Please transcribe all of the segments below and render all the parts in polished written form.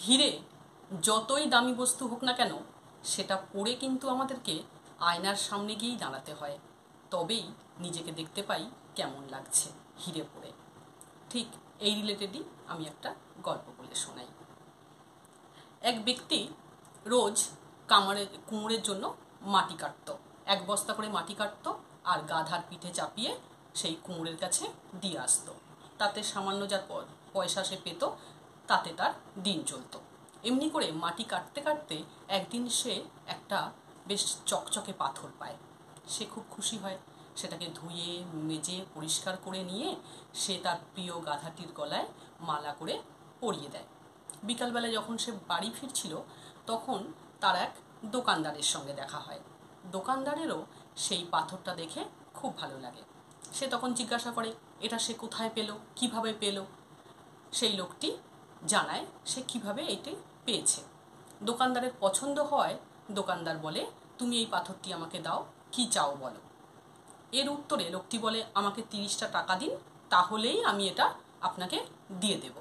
হিরে যতই দামি বস্তু হোক না কেন সেটা পরে কিন্তু আমাদেরকে আয়নার সামনে গিয়েই দাঁড়াতে হয়, তবেই নিজেকে দেখতে পাই কেমন লাগছে হিরে পরে। ঠিক এই রিলেটেডই আমি একটা গল্প বলে শোনাই। এক ব্যক্তি রোজ কুমোরের জন্য মাটি কাটত, 1 বস্তা করে মাটি কাটত আর গাধার পিঠে চাপিয়ে সেই কুমোরের কাছে দিয়ে আসতো। তাতে সামান্য যা পয়সা সে পেত তাতে তার দিন চলত। এমনি করে মাটি কাটতে কাটতে একদিন সে একটা বেশ চকচকে পাথর পায়। সে খুব খুশি হয়, সেটাকে ধুয়ে মেজে পরিষ্কার করে নিয়ে সে তার প্রিয় গাধাটির গলায় মালা করে পরিয়ে দেয়। বিকালবেলায় যখন সে বাড়ি ফিরছিল তখন তার এক দোকানদারের সঙ্গে দেখা হয়। দোকানদারেরও সেই পাথরটা দেখে খুব ভালো লাগে। সে তখন জিজ্ঞাসা করে এটা সে কোথায় পেল, কিভাবে পেল। সেই লোকটি জানায় সে কিভাবে এটি পেয়েছে। দোকানদারের পছন্দ হওয়ায় দোকানদার বলে, তুমি এই পাথরটি আমাকে দাও, কি চাও বলো। এর উত্তরে লোকটি বলে, আমাকে 30টা টাকা দিন, তাহলেই আমি এটা আপনাকে দিয়ে দেব।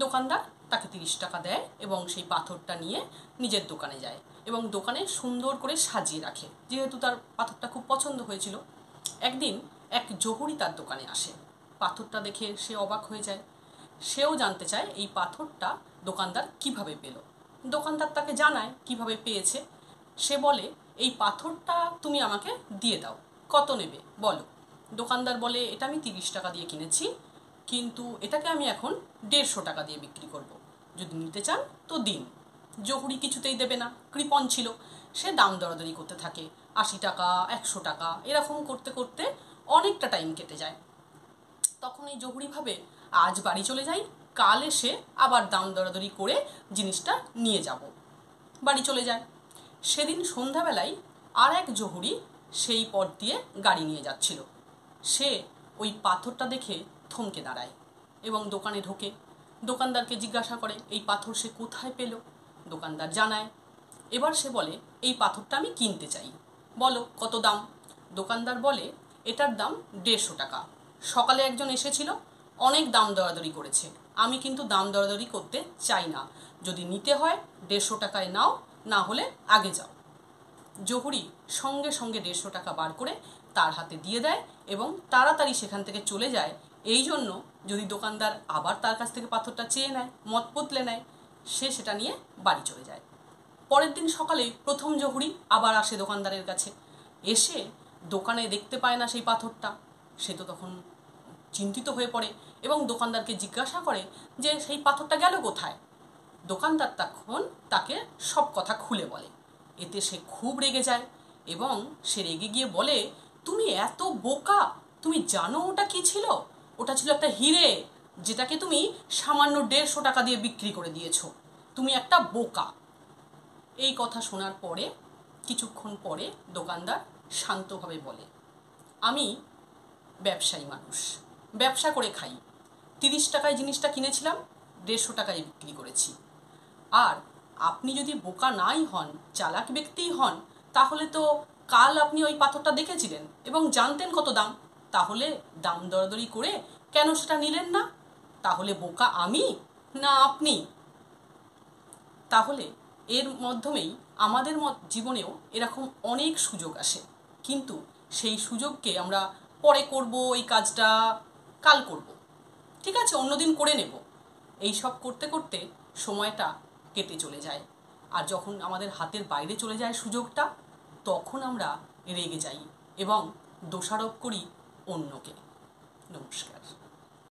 দোকানদার তাকে 30 টাকা দেয় এবং সেই পাথরটা নিয়ে নিজের দোকানে যায় এবং দোকানে সুন্দর করে সাজিয়ে রাখে, যেহেতু তার পাথরটা খুব পছন্দ হয়েছিল। একদিন এক জহুরি তার দোকানে আসে। পাথরটা দেখে সে অবাক হয়ে যায়। সেও জানতে চায় এই পাথরটা দোকানদার কিভাবে পেল। দোকানদার তাকে জানায় কিভাবে পেয়েছে। সে বলে, এই পাথরটা তুমি আমাকে দিয়ে দাও, কত নেবে বলো। দোকানদার বলে, এটা আমি 30 টাকা দিয়ে কিনেছি, কিন্তু এটাকে আমি এখন 150 টাকা দিয়ে বিক্রি করব, যদি নিতে চান তো দিন। জহুরি কিছুতেই দেবে না, কৃপণ ছিল। সে দাম দরাদরি করতে থাকে, 80 টাকা 100 টাকা এরকম করতে করতে অনেকটা টাইম কেটে যায়। তখন এই জহুরি ভাবে, আজ বাড়ি চলে যাই, কাল এসে আবার দাম দরাদরি করে জিনিসটা নিয়ে যাব। বাড়ি চলে যায়। সেদিন সন্ধ্যাবেলায় আর এক জহুরি সেই পথ দিয়ে গাড়ি নিয়ে যাচ্ছিল। সে ওই পাথরটা দেখে থমকে দাঁড়ায় এবং দোকানে ঢোকে। দোকানদারকে জিজ্ঞাসা করে এই পাথর সে কোথায় পেল। দোকানদার জানায়। এবার সে বলে, এই পাথরটা আমি কিনতে চাই, বলো কত দাম। দোকানদার বলে, এটার দাম 150 টাকা। সকালে একজন এসেছিল, অনেক দাম দরাদরি করেছে, আমি কিন্তু দাম দরাদরি করতে চাই না, যদি নিতে হয় 150 টাকায় নাও, না হলে আগে যাও। জহুরি সঙ্গে সঙ্গে 150 টাকা বার করে তার হাতে দিয়ে দেয় এবং তাড়াতাড়ি সেখান থেকে চলে যায়। এই জন্য যদি দোকানদার আবার তার কাছ থেকে পাথরটা চেয়ে নেয়, মত বদলে নেয়, সে সেটা নিয়ে বাড়ি চলে যায়। পরের দিন সকালে প্রথম জহুরি আবার আসে দোকানদারের কাছে। এসে দোকানে দেখতে পায় না সেই পাথরটা। সে তো তখন চিন্তিত হয়ে পড়ে এবং দোকানদারকে জিজ্ঞাসা করে যে সেই পাথরটা গেল কোথায়। দোকানদার তখন তাকে সব কথা খুলে বলে। এতে সে খুব রেগে যায় এবং সে রেগে গিয়ে বলে, তুমি এত বোকা, তুমি জানো ওটা কি ছিল? ওটা ছিল একটা হিরে, যেটাকে তুমি সামান্য 150 টাকা দিয়ে বিক্রি করে দিয়েছো। তুমি একটা বোকা। এই কথা শোনার পরে কিছুক্ষণ পরে দোকানদার শান্তভাবে বলে, আমি ব্যবসায়ী মানুষ, ব্যবসা করে খাই, 30 টাকায় জিনিসটা কিনেছিলাম, 150 টাকায় বিক্রি করেছি। আর আপনি যদি বোকা নাই হন, চালাক ব্যক্তিই হন, তাহলে তো কাল আপনি ওই পাথরটা দেখেছিলেন এবং জানতেন কত দাম, তাহলে দাম দরাদরি করে কেন সেটা নিলেন না? তাহলে বোকা আমি না আপনি? তাহলে এর মাধ্যমেই আমাদের জীবনেও এরকম অনেক সুযোগ আসে, কিন্তু সেই সুযোগকে আমরা পরে করব, এই কাজটা কাল করব, ঠিক আছে অন্যদিন করে নেব, এই সব করতে করতে সময়টা কেটে চলে যায়। আর যখন আমাদের হাতের বাইরে চলে যায় সুযোগটা, তখন আমরা রেগে যাই এবং দোষারোপ করি অন্যকে। নমস্কার।